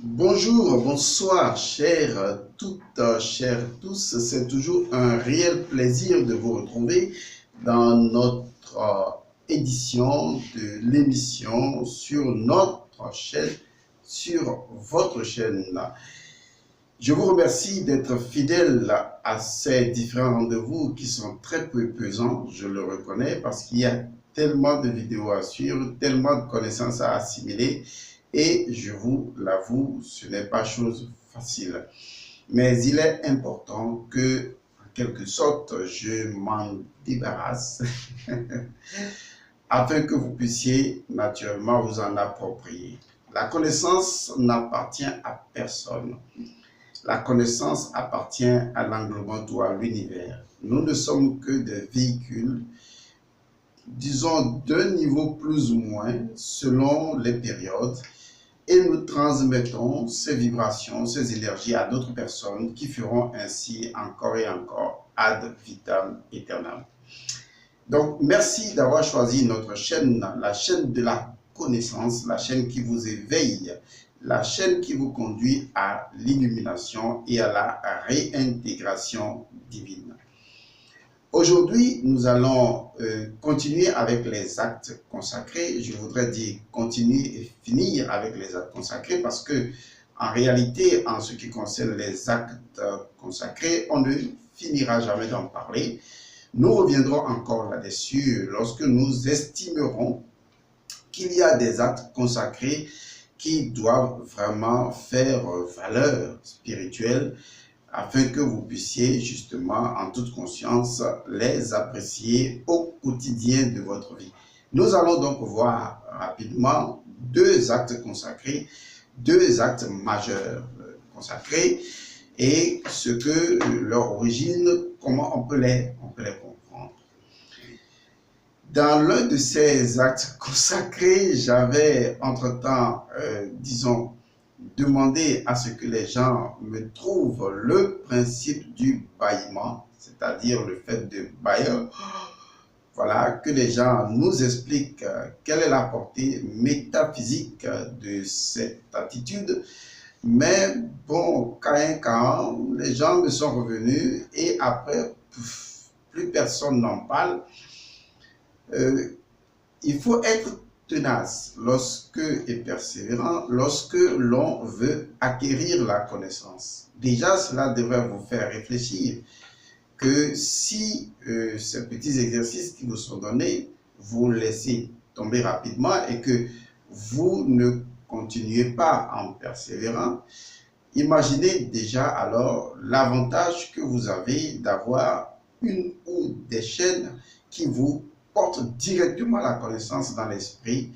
Bonjour, bonsoir, chers toutes, chers tous. C'est toujours un réel plaisir de vous retrouver dans notre édition de l'émission sur notre chaîne, sur votre chaîne. Je vous remercie d'être fidèle à ces différents rendez-vous qui sont très peu pesants, je le reconnais, parce qu'il y a tellement de vidéos à suivre, tellement de connaissances à assimiler, et je vous l'avoue, ce n'est pas chose facile. Mais il est important que, en quelque sorte, je m'en débarrasse afin que vous puissiez naturellement vous en approprier. La connaissance n'appartient à personne. La connaissance appartient à l'englobant ou à l'univers. Nous ne sommes que des véhicules, disons d'un niveau plus ou moins, selon les périodes, et nous transmettons ces vibrations, ces énergies à d'autres personnes qui feront ainsi encore et encore ad vitam aeternam. Donc, merci d'avoir choisi notre chaîne, la chaîne de la connaissance, la chaîne qui vous éveille, la chaîne qui vous conduit à l'illumination et à la réintégration divine. Aujourd'hui, nous allons continuer avec les actes consacrés. Je voudrais dire continuer et finir avec les actes consacrés parce que, en réalité, en ce qui concerne les actes consacrés, on ne finira jamais d'en parler. Nous reviendrons encore là-dessus lorsque nous estimerons qu'il y a des actes consacrés qui doivent vraiment faire valeur spirituelle afin que vous puissiez justement en toute conscience les apprécier au quotidien de votre vie. Nous allons donc voir rapidement deux actes consacrés, deux actes majeurs consacrés et ce que leur origine, comment on peut les comprendre. Dans l'un de ces actes consacrés, j'avais entre-temps, disons, demandé à ce que les gens me trouvent le principe du bâillement, c'est-à-dire le fait de bailler. Voilà, que les gens nous expliquent quelle est la portée métaphysique de cette attitude. Mais bon, quand les gens me sont revenus et après, plus personne n'en parle. Il faut être tenace et persévérant lorsque l'on veut acquérir la connaissance. Déjà, cela devrait vous faire réfléchir que si ces petits exercices qui vous sont donnés, vous laissez tomber rapidement et que vous ne continuez pas en persévérant, imaginez déjà alors l'avantage que vous avez d'avoir une ou des chaînes qui vous portent directement la connaissance dans l'esprit.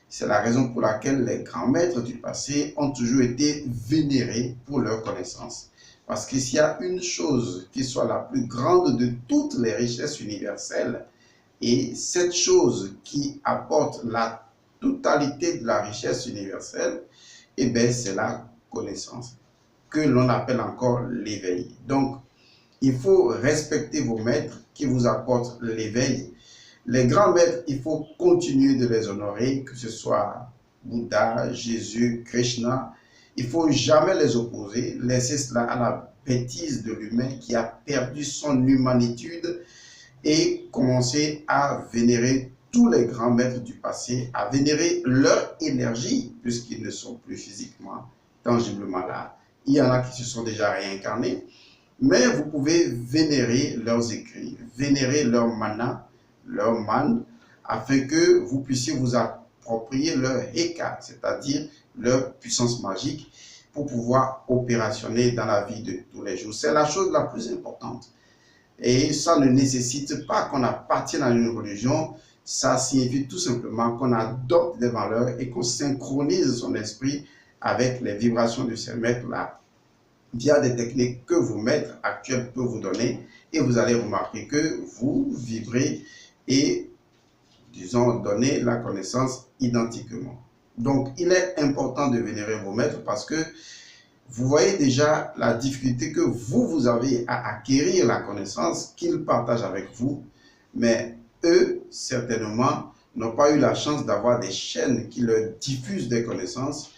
C'est la raison pour laquelle les grands maîtres du passé ont toujours été vénérés pour leur connaissance. Parce que s'il y a une chose qui soit la plus grande de toutes les richesses universelles, et cette chose qui apporte la totalité de la richesse universelle, eh bien c'est la connaissance, que l'on appelle encore l'éveil. Donc, il faut respecter vos maîtres qui vous apportent l'éveil. Les grands maîtres, il faut continuer de les honorer, que ce soit Bouddha, Jésus, Krishna. Il ne faut jamais les opposer, laisser cela à la bêtise de l'humain qui a perdu son humanitude et commencer à vénérer tous les grands maîtres du passé, à vénérer leur énergie, puisqu'ils ne sont plus physiquement, tangiblement là. Il y en a qui se sont déjà réincarnés, mais vous pouvez vénérer leurs écrits, vénérer leur mana, leur man, afin que vous puissiez vous approprier leur Heka, c'est-à-dire leur puissance magique, pour pouvoir opérationner dans la vie de tous les jours. C'est la chose la plus importante. Et ça ne nécessite pas qu'on appartienne à une religion, ça signifie tout simplement qu'on adopte des valeurs et qu'on synchronise son esprit avec les vibrations de ces maîtres-là, via des techniques que vos maîtres actuels peuvent vous donner, et vous allez remarquer que vous vibrez et, disons, donner la connaissance identiquement. Donc, il est important de vénérer vos maîtres parce que vous voyez déjà la difficulté que vous avez à acquérir la connaissance qu'ils partagent avec vous, mais eux, certainement, n'ont pas eu la chance d'avoir des chaînes qui leur diffusent des connaissances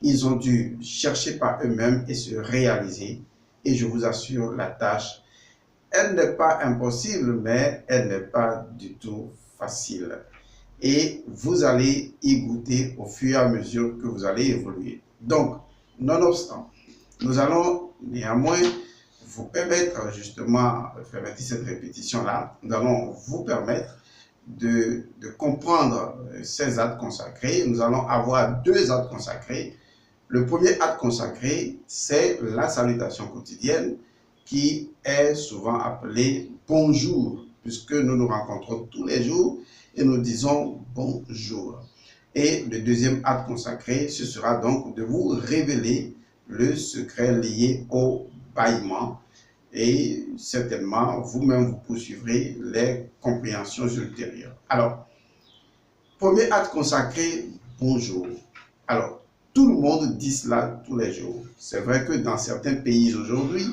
Ils ont dû chercher par eux-mêmes et se réaliser. Et je vous assure, la tâche, elle n'est pas impossible, mais elle n'est pas du tout facile. Et vous allez y goûter au fur et à mesure que vous allez évoluer. Donc, nonobstant, nous allons néanmoins vous permettre, justement, permettez cette répétition-là, nous allons vous permettre de comprendre ces actes consacrés. Nous allons avoir deux actes consacrés. Le premier acte consacré, c'est la salutation quotidienne qui est souvent appelée bonjour, puisque nous nous rencontrons tous les jours et nous disons bonjour. Et le deuxième acte consacré, ce sera donc de vous révéler le secret lié au bâillement. Et certainement, vous-même, vous poursuivrez les compréhensions ultérieures. Alors, premier acte consacré, bonjour. Alors, tout le monde dit cela tous les jours. C'est vrai que dans certains pays aujourd'hui,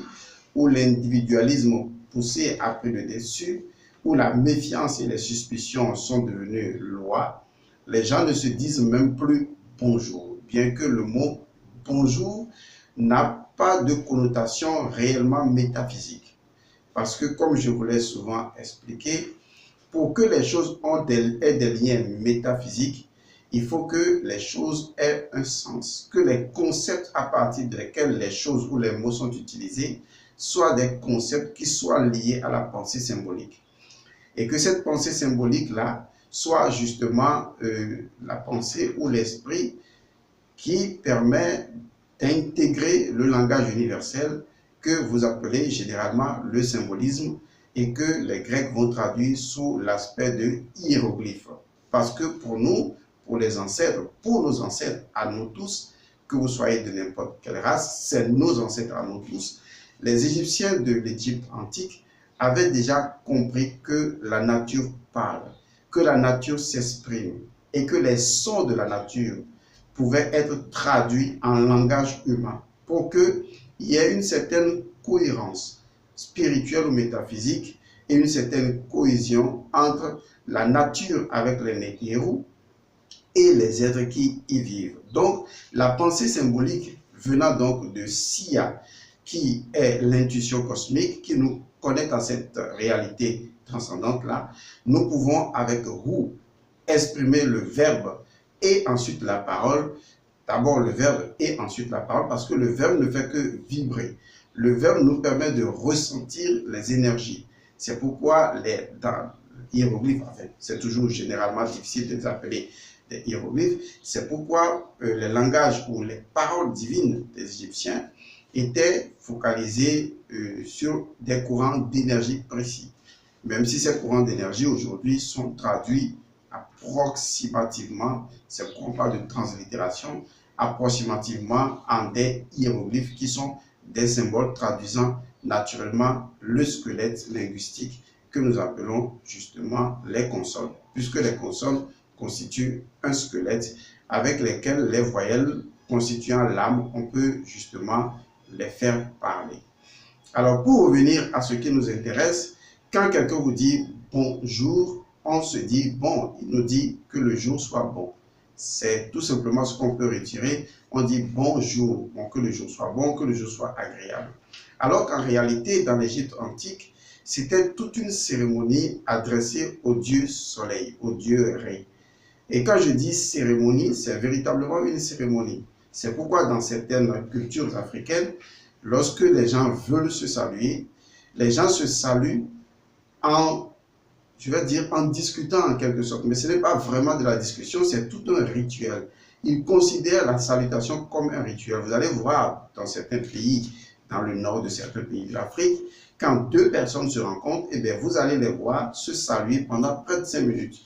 où l'individualisme poussé a pris le dessus, où la méfiance et les suspicions sont devenues loi, les gens ne se disent même plus bonjour, bien que le mot bonjour n'a pas de connotation réellement métaphysique. Parce que, comme je vous l'ai souvent expliqué, pour que les choses aient des liens métaphysiques, il faut que les choses aient un sens, que les concepts à partir desquels les choses ou les mots sont utilisés soient des concepts qui soient liés à la pensée symbolique. Et que cette pensée symbolique-là soit justement la pensée ou l'esprit qui permet d'intégrer le langage universel que vous appelez généralement le symbolisme et que les Grecs vont traduire sous l'aspect de hiéroglyphes. Parce que pour nous, pour les ancêtres, pour nos ancêtres, à nous tous, que vous soyez de n'importe quelle race, c'est nos ancêtres à nous tous, les Égyptiens de l'Égypte antique avaient déjà compris que la nature parle, que la nature s'exprime et que les sons de la nature pouvaient être traduits en langage humain pour qu'il y ait une certaine cohérence spirituelle ou métaphysique et une certaine cohésion entre la nature avec les Néhérou et les êtres qui y vivent. Donc, la pensée symbolique venant donc de Sia, qui est l'intuition cosmique, qui nous connecte à cette réalité transcendante-là, nous pouvons avec Rou exprimer le verbe et ensuite la parole. D'abord le verbe et ensuite la parole, parce que le verbe ne fait que vibrer. Le verbe nous permet de ressentir les énergies. C'est pourquoi dans les hiéroglyphes, en fait, c'est toujours généralement difficile de les appeler des hiéroglyphes, c'est pourquoi les langages ou les paroles divines des Égyptiens étaient focalisés sur des courants d'énergie précis. Même si ces courants d'énergie aujourd'hui sont traduits approximativement, c'est pourquoi on parle de translittération, approximativement en des hiéroglyphes qui sont des symboles traduisant naturellement le squelette linguistique que nous appelons justement les consonnes, puisque les consonnes constituent un squelette avec lesquels les voyelles constituant l'âme, on peut justement les faire parler. Alors, pour revenir à ce qui nous intéresse, quand quelqu'un vous dit bonjour, on se dit bon, il nous dit que le jour soit bon. C'est tout simplement ce qu'on peut retirer. On dit bonjour, bon, que le jour soit bon, que le jour soit agréable. Alors qu'en réalité, dans l'Égypte antique, c'était toute une cérémonie adressée au dieu soleil, au dieu Ré. Et quand je dis cérémonie, c'est véritablement une cérémonie. C'est pourquoi dans certaines cultures africaines, lorsque les gens veulent se saluer, les gens se saluent en, je vais dire, en discutant en quelque sorte. Mais ce n'est pas vraiment de la discussion, c'est tout un rituel. Ils considèrent la salutation comme un rituel. Vous allez voir dans certains pays, dans le nord de certains pays de l'Afrique, quand deux personnes se rencontrent, eh bien, vous allez les voir se saluer pendant près de 5 minutes.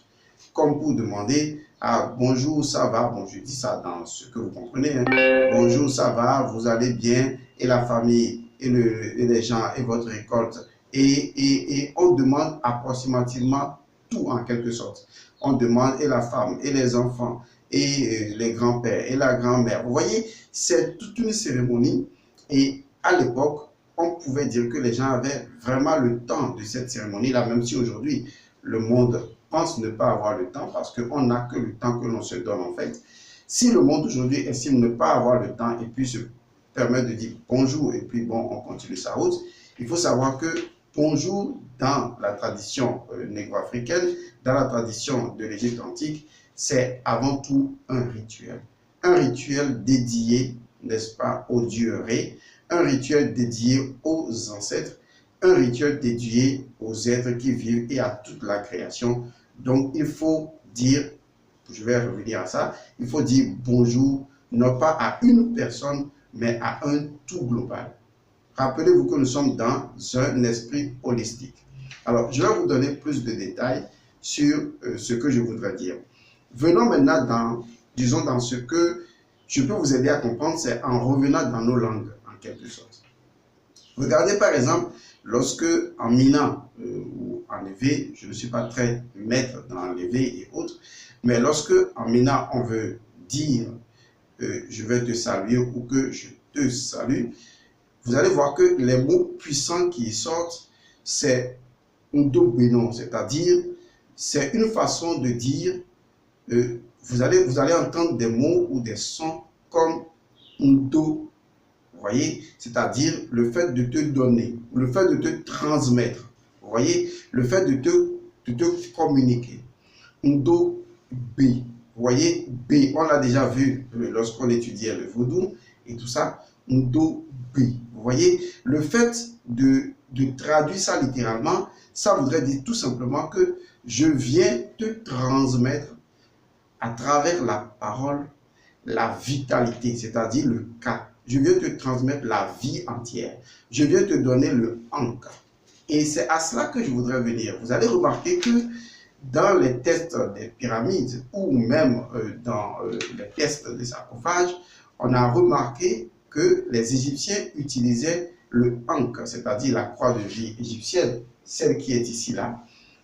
Comme pour demander ah, bonjour, ça va, bon, je dis ça dans ce que vous comprenez, hein. Bonjour, ça va, vous allez bien, et la famille, et les gens, et votre récolte. Et on demande approximativement tout en quelque sorte. On demande et la femme, et les enfants, et les grands-pères, et la grand-mère. Vous voyez, c'est toute une cérémonie. Et à l'époque, on pouvait dire que les gens avaient vraiment le temps de cette cérémonie-là, même si aujourd'hui, le monde pense ne pas avoir le temps parce qu'on n'a que le temps que l'on se donne en fait. Si le monde aujourd'hui estime ne pas avoir le temps et puis se permet de dire bonjour et puis bon, on continue sa route, il faut savoir que bonjour dans la tradition négro-africaine, dans la tradition de l'Égypte antique, c'est avant tout un rituel. Un rituel dédié, n'est-ce pas, aux dieux Ré, un rituel dédié aux ancêtres, un rituel dédié aux êtres qui vivent et à toute la création. Donc, il faut dire, je vais revenir à ça, il faut dire bonjour, non pas à une personne, mais à un tout global. Rappelez-vous que nous sommes dans un esprit holistique. Alors, je vais vous donner plus de détails sur ce que je voudrais dire. Venons maintenant disons, dans ce que je peux vous aider à comprendre, c'est en revenant dans nos langues, en quelque sorte. Regardez par exemple, lorsque en Mina ou en Évé, je ne suis pas très maître dans l'Évé et autres, mais lorsque en Mina on veut dire je vais te saluer ou que je te salue, vous allez voir que les mots puissants qui sortent, c'est Ndobeno, c'est-à-dire c'est une façon de dire, vous allez entendre des mots ou des sons comme Ndo, vous voyez, c'est-à-dire le fait de te donner, le fait de te transmettre, vous voyez, le fait de te communiquer. Ndo B, vous voyez, B, on l'a déjà vu lorsqu'on étudiait le vaudou et tout ça, Ndo B, vous voyez, le fait de traduire ça littéralement, ça voudrait dire tout simplement que je viens te transmettre à travers la parole la vitalité, c'est-à-dire le cas. Je viens te transmettre la vie entière. Je viens te donner le ankh. Et c'est à cela que je voudrais venir. Vous allez remarquer que dans les tests des pyramides ou même dans les tests des sarcophages, on a remarqué que les Égyptiens utilisaient le ankh, c'est-à-dire la croix de vie égyptienne, celle qui est ici là.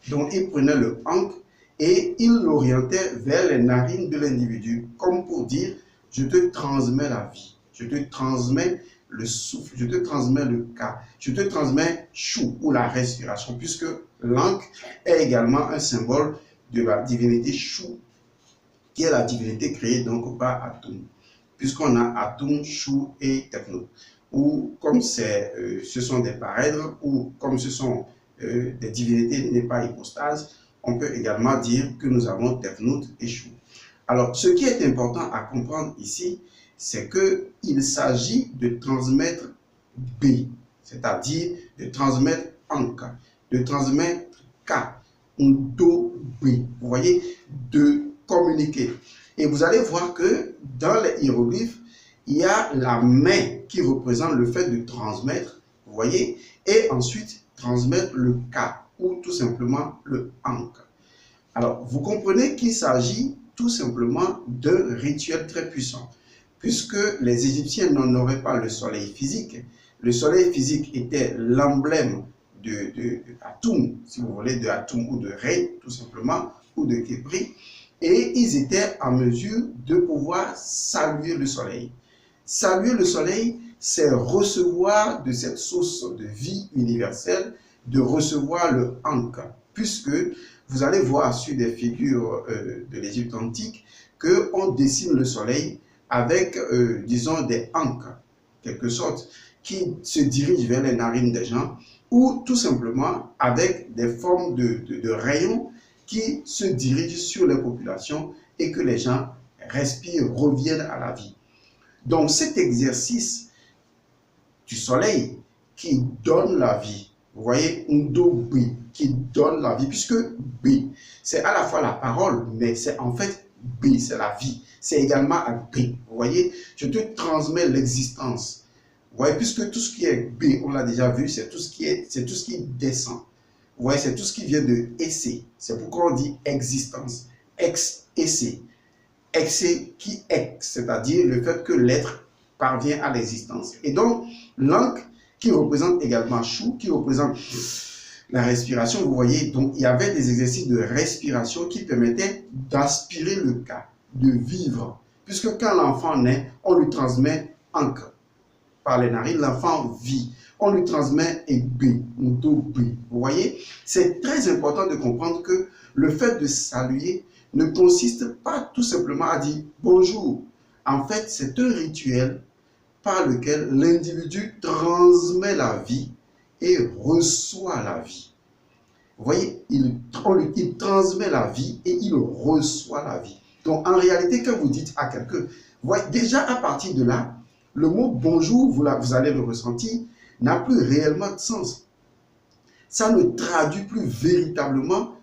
Donc ils prenaient le ankh et ils l'orientaient vers les narines de l'individu, comme pour dire, je te transmets la vie, je te transmets le souffle, je te transmets le cas, je te transmets chou ou la respiration, puisque l'ankh est également un symbole de la divinité chou, qui est la divinité créée donc par Atum, puisqu'on a Atum, chou et Techno, ou comme ce sont des parèdres, ou comme ce sont des divinités n'est pas hypostase, on peut également dire que nous avons Tefnout et Chou. Alors, ce qui est important à comprendre ici, c'est qu'il s'agit de transmettre B, c'est-à-dire de transmettre Anka, de transmettre K, Do, B. Vous voyez, de communiquer. Et vous allez voir que dans les hiéroglyphes, il y a la main qui représente le fait de transmettre, vous voyez, et ensuite transmettre le K, ou tout simplement le ankh. Alors, vous comprenez qu'il s'agit tout simplement d'un rituel très puissant, puisque les Égyptiens n'honoraient pas le soleil physique. Le soleil physique était l'emblème de Atum, si vous voulez, de Atum ou de Ré, tout simplement, ou de Képri, et ils étaient en mesure de pouvoir saluer le soleil. Saluer le soleil, c'est recevoir de cette source de vie universelle, de recevoir le ankh, puisque vous allez voir sur des figures de l'Égypte antique qu'on dessine le soleil avec, disons, des ankhs, quelque sorte, qui se dirigent vers les narines des gens, ou tout simplement avec des formes de rayons qui se dirigent sur les populations et que les gens respirent, reviennent à la vie. Donc cet exercice du soleil qui donne la vie, vous voyez, Ndo B, qui donne la vie, puisque B, c'est à la fois la parole, mais c'est en fait B, c'est la vie. C'est également à B, vous voyez, je te transmets l'existence. Vous voyez, puisque tout ce qui est B, on l'a déjà vu, c'est tout ce qui descend. Vous voyez, c'est tout ce qui vient de essai. C'est pourquoi on dit existence. Ex-essai. Excès qui est, c'est-à-dire le fait que l'être parvient à l'existence. Et donc, l'ankh qui représente également Chou, qui représente la respiration, vous voyez, donc il y avait des exercices de respiration qui permettaient d'aspirer le cas, de vivre. Puisque quand l'enfant naît, on lui transmet ankh par les narines, l'enfant vit. On lui transmet B, Ndo B. Vous voyez, c'est très important de comprendre que le fait de saluer ne consiste pas tout simplement à dire bonjour. En fait, c'est un rituel par lequel l'individu transmet la vie et reçoit la vie. Vous voyez, il transmet la vie et il reçoit la vie. Donc, en réalité, quand vous dites à quelqu'un, déjà à partir de là, le mot bonjour, vous allez le ressentir, n'a plus réellement de sens. Ça ne traduit plus véritablement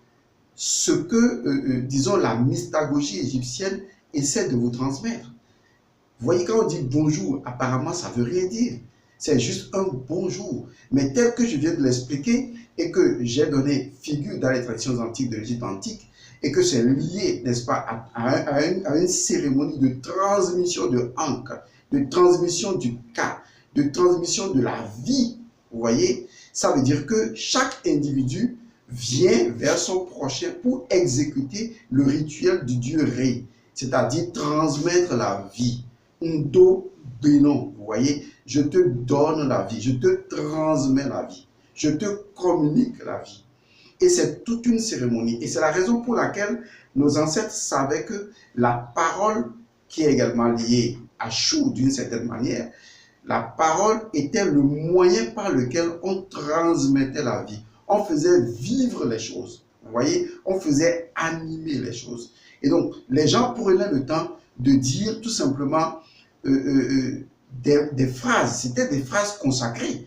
ce que, disons, la mystagogie égyptienne essaie de vous transmettre. Vous voyez, quand on dit bonjour, apparemment, ça ne veut rien dire. C'est juste un bonjour. Mais tel que je viens de l'expliquer et que j'ai donné figure dans les traditions antiques de l'Égypte antique, et que c'est lié, n'est-ce pas, à une cérémonie de transmission de Ankh, de transmission du Ka, de transmission de la vie. Vous voyez, ça veut dire que chaque individu vient vers son prochain pour exécuter le rituel du dieu Ré, c'est-à-dire transmettre la vie. Ndo Benon, vous voyez, je te donne la vie, je te transmets la vie, je te communique la vie. Et c'est toute une cérémonie. Et c'est la raison pour laquelle nos ancêtres savaient que la parole, qui est également liée à Chou d'une certaine manière, la parole était le moyen par lequel on transmettait la vie. On faisait vivre les choses. Vous voyez, on faisait animer les choses. Et donc, les gens prenaient le temps de dire tout simplement des phrases. C'était des phrases consacrées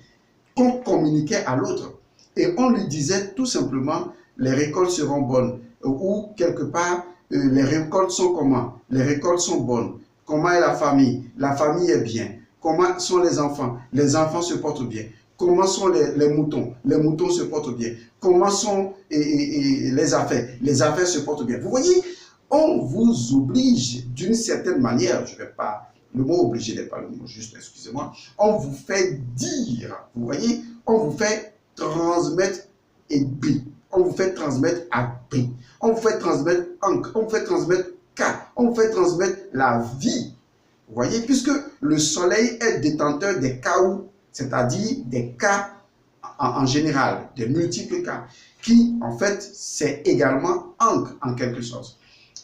qu'on communiquait à l'autre. Et on lui disait tout simplement, les récoltes seront bonnes. Ou quelque part, les récoltes sont comment? Les récoltes sont bonnes. Comment est la famille? La famille est bien. Comment sont les enfants? Les enfants se portent bien. Comment sont les moutons? Les moutons se portent bien. Comment sont les affaires? Les affaires se portent bien. Vous voyez, on vous oblige d'une certaine manière, je ne vais pas, le mot obligé n'est pas le mot juste, excusez-moi, on vous fait dire, vous voyez, on vous fait transmettre et B. On vous fait transmettre à B. On vous fait transmettre Ankh. On vous fait transmettre K. On vous fait transmettre la vie. Vous voyez, puisque le soleil est détenteur des Kaou, c'est-à-dire des cas en général, des multiples cas, qui en fait c'est également Ankh en quelque sorte.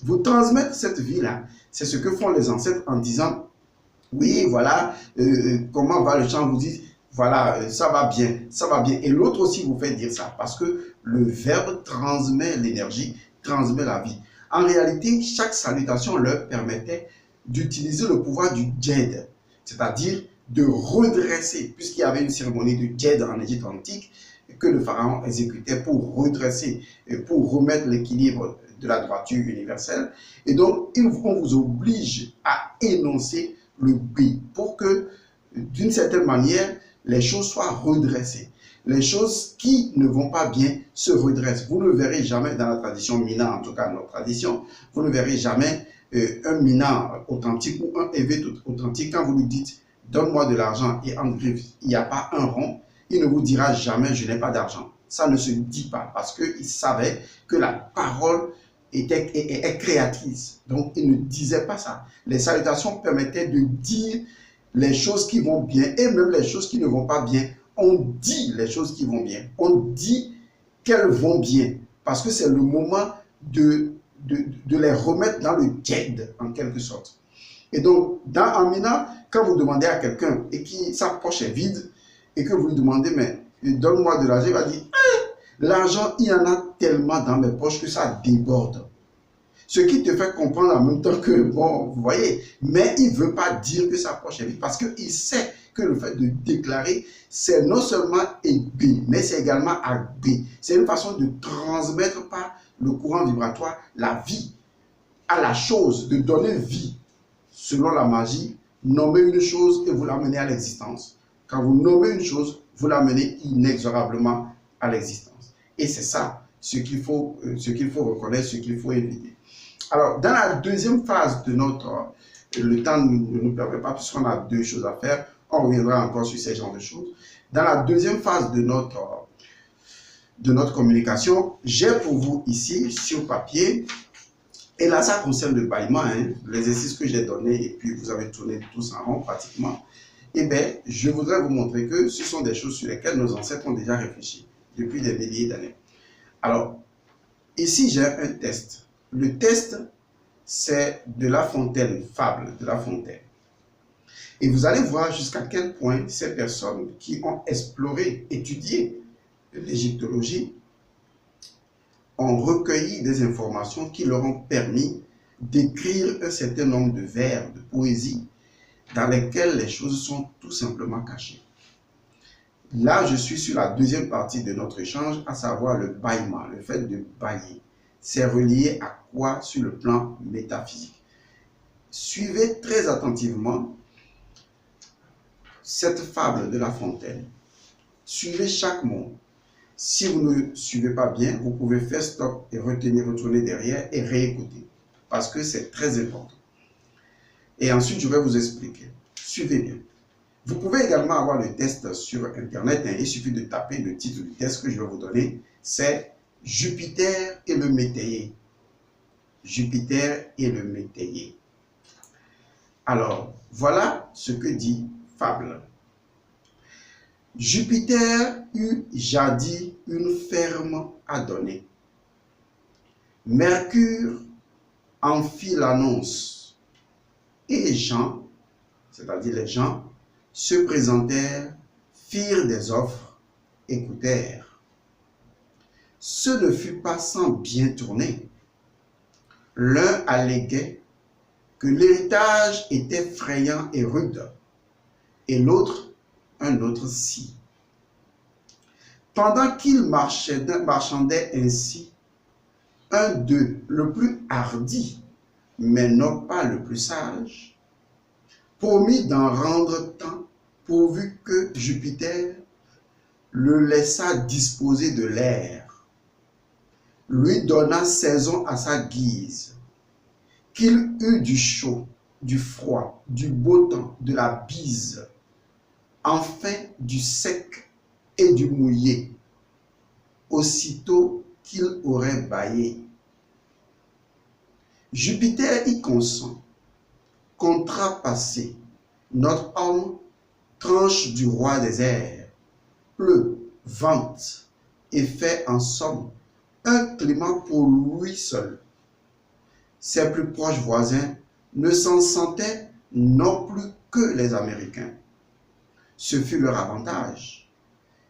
Vous transmettre cette vie-là, c'est ce que font les ancêtres en disant, oui, voilà, comment va le champ, vous dites, voilà, ça va bien, ça va bien. Et l'autre aussi vous fait dire ça, parce que le verbe transmet l'énergie, transmet la vie. En réalité, chaque salutation leur permettait d'utiliser le pouvoir du djed, c'est-à-dire de redresser, puisqu'il y avait une cérémonie de djed en Égypte antique, que le pharaon exécutait pour redresser, pour remettre l'équilibre de la droiture universelle. Et donc, on vous oblige à énoncer le B pour que, d'une certaine manière, les choses soient redressées. Les choses qui ne vont pas bien se redressent. Vous ne verrez jamais dans la tradition Mina, en tout cas notre tradition, vous ne verrez jamais un Mina authentique ou un évêque authentique. Quand vous lui dites « donne-moi de l'argent » et en griffe, il n'y a pas un rond, il ne vous dira jamais « je n'ai pas d'argent ». Ça ne se dit pas parce qu'il savait que la parole est créatrice. Donc, il ne disait pas ça. Les salutations permettaient de dire les choses qui vont bien et même les choses qui ne vont pas bien. On dit les choses qui vont bien. On dit qu'elles vont bien parce que c'est le moment de les remettre dans le djed en quelque sorte. Et donc, dans Amina, quand vous demandez à quelqu'un et qui sa poche est vide et que vous lui demandez, mais donne-moi de l'argent, il va dire, l'argent, il y en a tellement dans mes poches que ça déborde. Ce qui te fait comprendre en même temps que, bon, vous voyez, mais il ne veut pas dire que sa poche est vide parce qu'il sait que le fait de déclarer, c'est non seulement B, mais c'est également B. C'est une façon de transmettre par le courant vibratoire la vie à la chose, de donner vie. Selon la magie, nommer une chose et vous l'amenez à l'existence. Quand vous nommez une chose, vous l'amenez inexorablement à l'existence. Et c'est ça ce qu'il faut reconnaître, ce qu'il faut éviter. Alors, dans la deuxième phase de notre... Le temps ne nous permet pas, puisqu'on a deux choses à faire. On reviendra encore sur ces genres de choses. Dans la deuxième phase de notre communication, j'ai pour vous ici, sur papier, et là, ça concerne le bâillement, hein, l'exercice que j'ai donné, et puis vous avez tourné tous en rond pratiquement. Eh bien, je voudrais vous montrer que ce sont des choses sur lesquelles nos ancêtres ont déjà réfléchi depuis des milliers d'années. Alors, ici, j'ai un test. le test, c'est de La Fontaine, fable de La Fontaine. Et vous allez voir jusqu'à quel point ces personnes qui ont exploré, étudié l'égyptologie, ont recueilli des informations qui leur ont permis d'écrire un certain nombre de vers, de poésie, dans lesquelles les choses sont tout simplement cachées. Là, je suis sur la deuxième partie de notre échange, à savoir le bâillement, le fait de bâiller. C'est relié à quoi sur le plan métaphysique? Suivez très attentivement cette fable de La Fontaine. Suivez chaque mot. Si vous ne suivez pas bien, vous pouvez faire stop et retourner derrière et réécouter. Parce que c'est très important. Et ensuite, je vais vous expliquer. Suivez bien. Vous pouvez également avoir le test sur Internet. Il suffit de taper le titre du test que je vais vous donner. C'est Jupiter et le métayer. Jupiter et le métayer. Alors, voilà ce que dit Fable. Jupiter eut jadis une ferme à donner. Mercure en fit l'annonce. Et les gens, c'est-à-dire les gens, se présentèrent, firent des offres, écoutèrent. Ce ne fut pas sans bien tourner. L'un alléguait que l'héritage était frayant et rude, et l'autre, un autre si. Pendant qu'ils marchandaient ainsi, un d'eux, le plus hardi, mais non pas le plus sage, promit d'en rendre tant pourvu que Jupiter le laissa disposer de l'air, lui donna saison à sa guise, qu'il eût du chaud, du froid, du beau temps, de la bise, enfin du sec et du mouillé, aussitôt qu'il aurait bâillé. Jupiter y consent, contrat passé, notre homme tranche du roi des airs, pleut, vente, et fait en somme un climat pour lui seul. Ses plus proches voisins ne s'en sentaient non plus que les Américains. Ce fut leur avantage.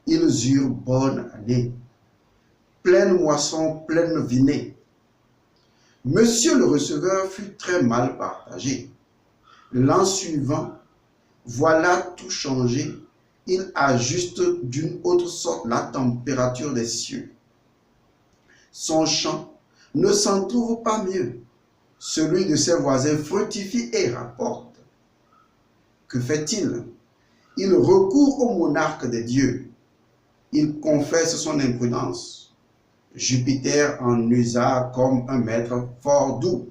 Ils eurent bonne année, pleine moisson, pleine vinée. Monsieur le receveur fut très mal partagé. L'an suivant, voilà tout changé. Il ajuste d'une autre sorte la température des cieux. Son champ ne s'en trouve pas mieux. Celui de ses voisins fructifie et rapporte. Que fait-il? Il recourt au monarque des dieux. Il confesse son imprudence. Jupiter en usa comme un maître fort doux.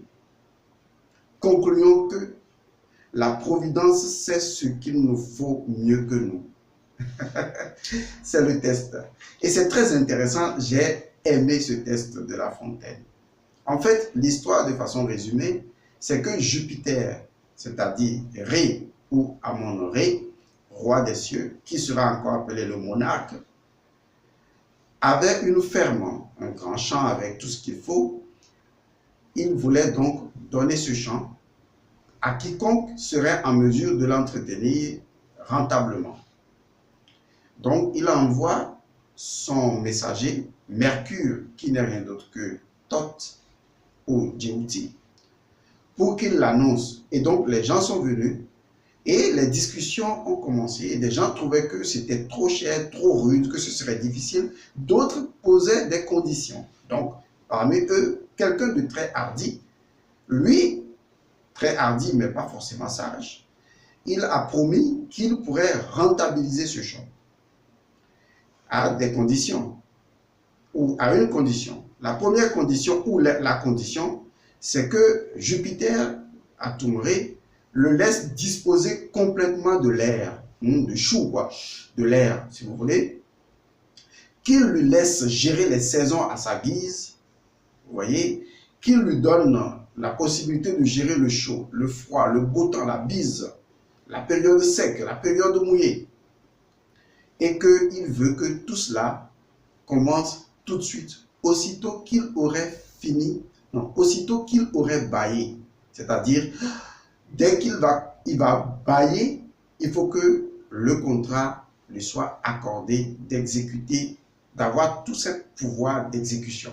Concluons que la providence sait ce qu'il nous faut mieux que nous. C'est le test. Et c'est très intéressant, j'ai aimé ce test de La Fontaine. En fait, l'histoire de façon résumée, c'est que Jupiter, c'est-à-dire Ré ou Amon-Ré, roi des cieux, qui sera encore appelé le monarque, avait une ferme, un grand champ avec tout ce qu'il faut. Il voulait donc donner ce champ à quiconque serait en mesure de l'entretenir rentablement. Donc, il envoie son messager, Mercure, qui n'est rien d'autre que Thoth ou Djéouti, pour qu'il l'annonce. Et donc, les gens sont venus et les discussions ont commencé. Et des gens trouvaient que c'était trop cher, trop rude, que ce serait difficile. D'autres posaient des conditions. Donc, parmi eux, quelqu'un de très hardi, lui, très hardi, mais pas forcément sage, il a promis qu'il pourrait rentabiliser ce champ à des conditions, ou à une condition. La première condition, ou la condition, c'est que Jupiter, à Toumré, le laisse disposer complètement de l'air, de chou, quoi, de l'air, si vous voulez, qu'il lui laisse gérer les saisons à sa guise, vous voyez, qu'il lui donne la possibilité de gérer le chaud, le froid, le beau temps, la bise, la période sec, la période mouillée, et qu'il veut que tout cela commence tout de suite, aussitôt qu'il aurait fini Non, aussitôt qu'il aurait bâillé, c'est-à-dire dès qu'il va bâiller, il faut que le contrat lui soit accordé d'exécuter, d'avoir tout ce pouvoir d'exécution.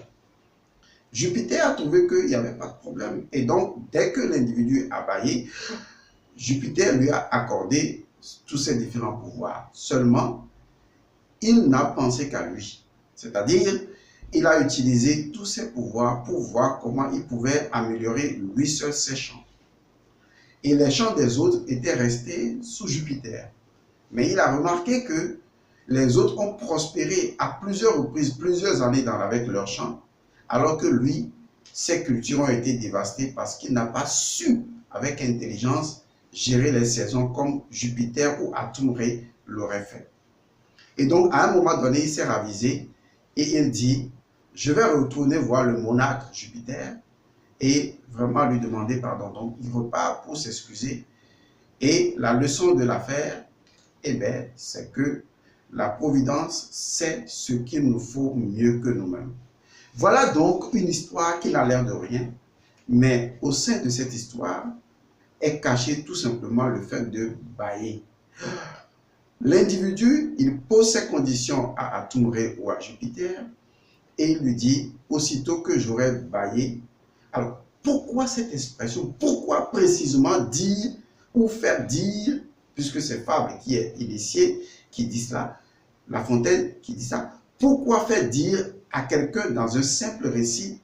Jupiter a trouvé qu'il n'y avait pas de problème. Et donc, dès que l'individu a bâillé, Jupiter lui a accordé tous ces différents pouvoirs. Seulement, il n'a pensé qu'à lui. C'est-à-dire, il a utilisé tous ses pouvoirs pour voir comment il pouvait améliorer lui seul ses champs. Et les champs des autres étaient restés sous Jupiter. Mais il a remarqué que les autres ont prospéré à plusieurs reprises, plusieurs années avec leurs champs, alors que lui, ses cultures ont été dévastées parce qu'il n'a pas su, avec intelligence, gérer les saisons comme Jupiter ou Atum-Re l'aurait fait. Et donc, à un moment donné, il s'est ravisé et il dit, je vais retourner voir le monarque Jupiter et vraiment lui demander pardon. Donc, il repart pour s'excuser. Et la leçon de l'affaire, eh bien, c'est que la providence sait ce qu'il nous faut mieux que nous-mêmes. Voilà donc une histoire qui n'a l'air de rien, mais au sein de cette histoire est caché tout simplement le fait de bâiller. L'individu, il pose ses conditions à Atum-Re ou à Jupiter et il lui dit, aussitôt que j'aurai bâillé. Alors, pourquoi cette expression? Pourquoi précisément dire ou faire dire, puisque c'est Fabre qui est initié, qui dit cela, La Fontaine qui dit ça, pourquoi faire dire à quelqu'un dans un simple récit,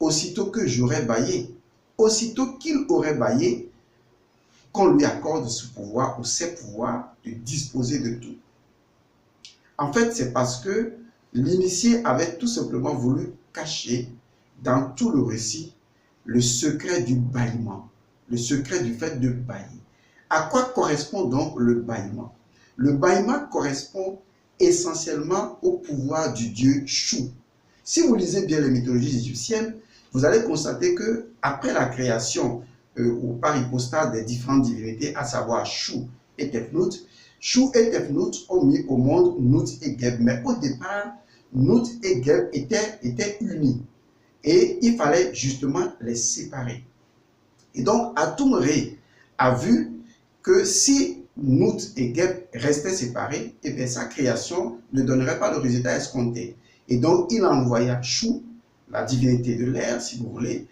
aussitôt que j'aurai bâillé, aussitôt qu'il aurait bâillé, qu'on lui accorde ce pouvoir ou ses pouvoirs de disposer de tout. En fait, c'est parce que l'initié avait tout simplement voulu cacher dans tout le récit le secret du bâillement, le secret du fait de bâiller. À quoi correspond donc le bâillement? Le bâillement correspond essentiellement au pouvoir du dieu Chou. Si vous lisez bien les mythologies égyptiennes, vous allez constater que après la création ou par hypostase des différentes divinités, à savoir Chou et Tefnut ont mis au monde Nut et Geb. Mais au départ, Nut et Geb étaient unis. Et il fallait justement les séparer. Et donc, Atum-Re a vu que si Nut et Geb restaient séparés, et bien sa création ne donnerait pas le résultat escompté. Et donc, il envoya Chou, la divinité de l'air, si vous voulez,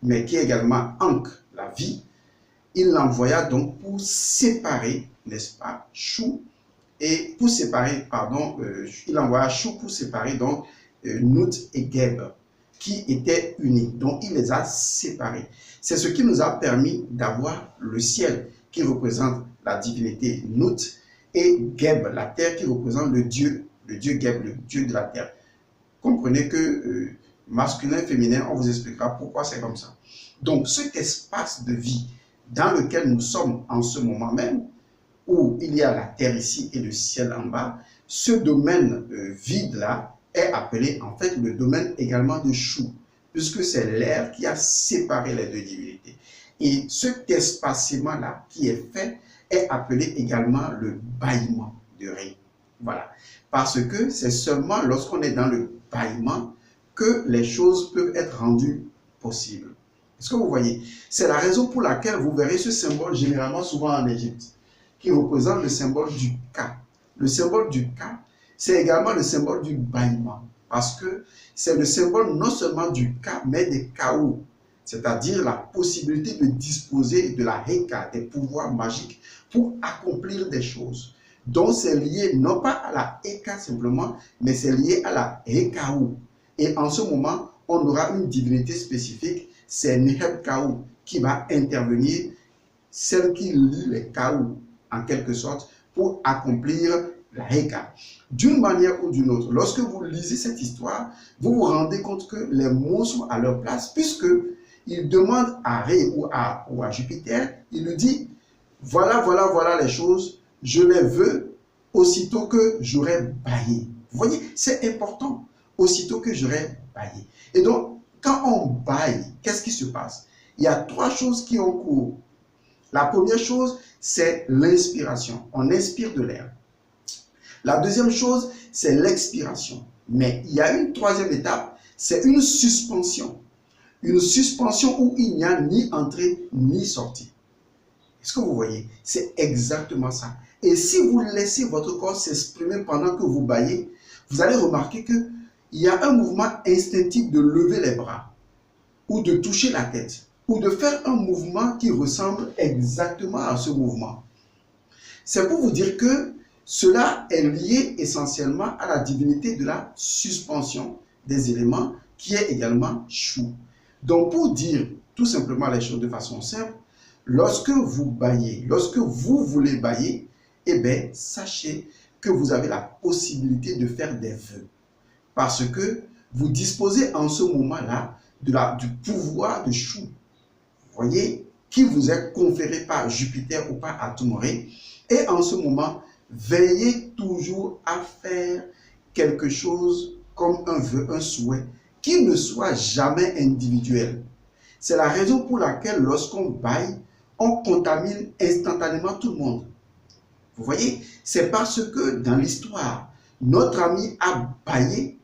mais qui est également Ankh, la vie. Il l'envoya donc pour séparer, n'est-ce pas, Chou, et pour séparer, pardon, il envoya Chou pour séparer donc Nut et Geb, qui étaient unis. Donc, il les a séparés. C'est ce qui nous a permis d'avoir le ciel, qui représente la divinité Nut, et Geb, la terre, qui représente le dieu Geb, le dieu de la terre. Comprenez que masculin, féminin, on vous expliquera pourquoi c'est comme ça. Donc, cet espace de vie dans lequel nous sommes en ce moment même, où il y a la terre ici et le ciel en bas, ce domaine vide-là est appelé en fait le domaine également de Chou, puisque c'est l'air qui a séparé les deux divinités. Et cet espacement-là qui est fait est appelé également le bâillement de Ré. Voilà. Parce que c'est seulement lorsqu'on est dans le bâillement que les choses peuvent être rendues possibles. Est-ce que vous voyez? C'est la raison pour laquelle vous verrez ce symbole généralement souvent en Égypte, qui représente le symbole du Ka. Le symbole du Ka, c'est également le symbole du bâillement, parce que c'est le symbole non seulement du Ka, mais des Kaou, c'est-à-dire la possibilité de disposer de la Heka, des pouvoirs magiques, pour accomplir des choses. Donc c'est lié non pas à la Heka simplement, mais c'est lié à la Hekaou. Et en ce moment, on aura une divinité spécifique, c'est Neheb-Kaou, qui va intervenir, celle qui lie les Kaou, en quelque sorte, pour accomplir la Heka. D'une manière ou d'une autre, lorsque vous lisez cette histoire, vous vous rendez compte que les mots sont à leur place, puisque il demande à Ré ou à Jupiter, il lui dit, voilà les choses, je les veux aussitôt que j'aurai bâillé. Vous voyez, c'est important, aussitôt que j'aurai bâillé. Et donc, quand on bâille, qu'est-ce qui se passe? Il y a trois choses qui ont cours. La première chose, c'est l'inspiration. On inspire de l'air. La deuxième chose, c'est l'expiration. Mais il y a une troisième étape, c'est une suspension. Une suspension où il n'y a ni entrée ni sortie. Est-ce que vous voyez? C'est exactement ça. Et si vous laissez votre corps s'exprimer pendant que vous bâillez, vous allez remarquer qu'il y a un mouvement instinctif de lever les bras, ou de toucher la tête, ou de faire un mouvement qui ressemble exactement à ce mouvement. C'est pour vous dire que cela est lié essentiellement à la divinité de la suspension des éléments, qui est également Shu. Donc pour dire tout simplement les choses de façon simple, lorsque vous bâillez, lorsque vous voulez bâiller, eh bien, sachez que vous avez la possibilité de faire des vœux. Parce que vous disposez en ce moment-là du pouvoir de Shu. Vous voyez, qui vous est conféré par Jupiter ou par Atumoré. Et en ce moment, veillez toujours à faire quelque chose comme un vœu, un souhait, qui ne soit jamais individuel. C'est la raison pour laquelle lorsqu'on baille, on contamine instantanément tout le monde. Vous voyez, c'est parce que dans l'histoire, notre ami a baillé,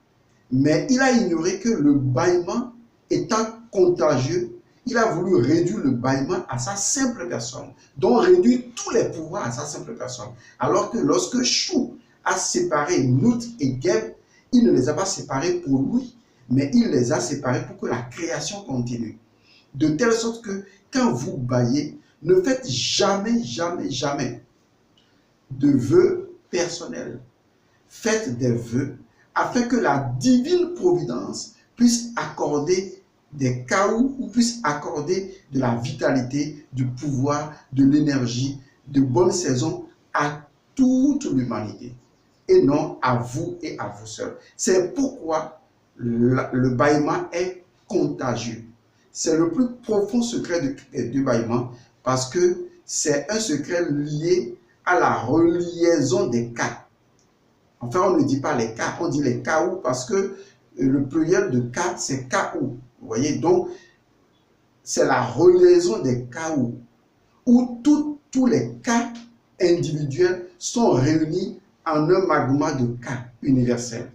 mais il a ignoré que le bâillement étant contagieux, il a voulu réduire le bâillement à sa simple personne, donc réduire tous les pouvoirs à sa simple personne. Alors que lorsque Shu a séparé Nut et Geb, il ne les a pas séparés pour lui, mais il les a séparés pour que la création continue. De telle sorte que quand vous baillez, ne faites jamais, jamais, jamais de vœux personnels. Faites des vœux afin que la divine providence puisse accorder des chaos ou puisse accorder de la vitalité, du pouvoir, de l'énergie, de bonnes saisons à toute l'humanité et non à vous et à vous seuls. C'est pourquoi le bâillement est contagieux. C'est le plus profond secret du bâillement parce que c'est un secret lié à la reliaison des cas. Enfin, on ne dit pas les cas, on dit les KO parce que le pluriel de cas, c'est KO. Vous voyez, donc, c'est la reliaison des KO où tous les cas individuels sont réunis en un magma de cas universel.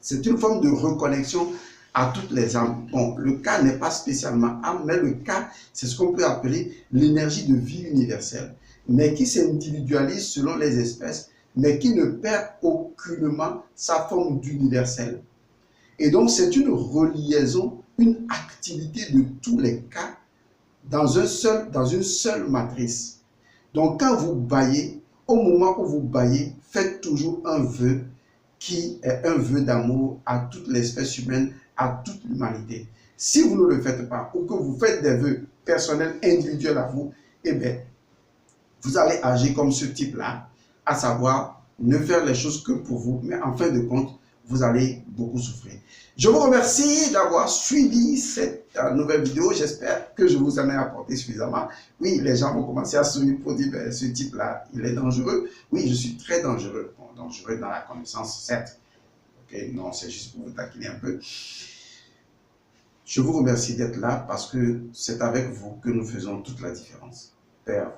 C'est une forme de reconnexion à toutes les âmes. Bon, le cas n'est pas spécialement âme, mais le cas, c'est ce qu'on peut appeler l'énergie de vie universelle, mais qui s'individualise selon les espèces, mais qui ne perd aucunement sa forme d'universel. Et donc, c'est une reliaison, une activité de tous les cas dans une seule matrice. Donc, quand vous baillez, au moment où vous baillez, faites toujours un vœu qui est un vœu d'amour à toute l'espèce humaine, à toute l'humanité. Si vous ne le faites pas, ou que vous faites des vœux personnels, individuels à vous, eh bien, vous allez agir comme ce type-là, à savoir ne faire les choses que pour vous, mais en fin de compte, vous allez beaucoup souffrir. Je vous remercie d'avoir suivi cette nouvelle vidéo. J'espère que je vous en ai apporté suffisamment. Oui, les gens vont commencer à sourire pour dire, ben, ce type-là, il est dangereux. Oui, je suis très dangereux. Bon, dangereux dans la connaissance, certes. Okay, non, c'est juste pour vous taquiner un peu. Je vous remercie d'être là parce que c'est avec vous que nous faisons toute la différence. Père.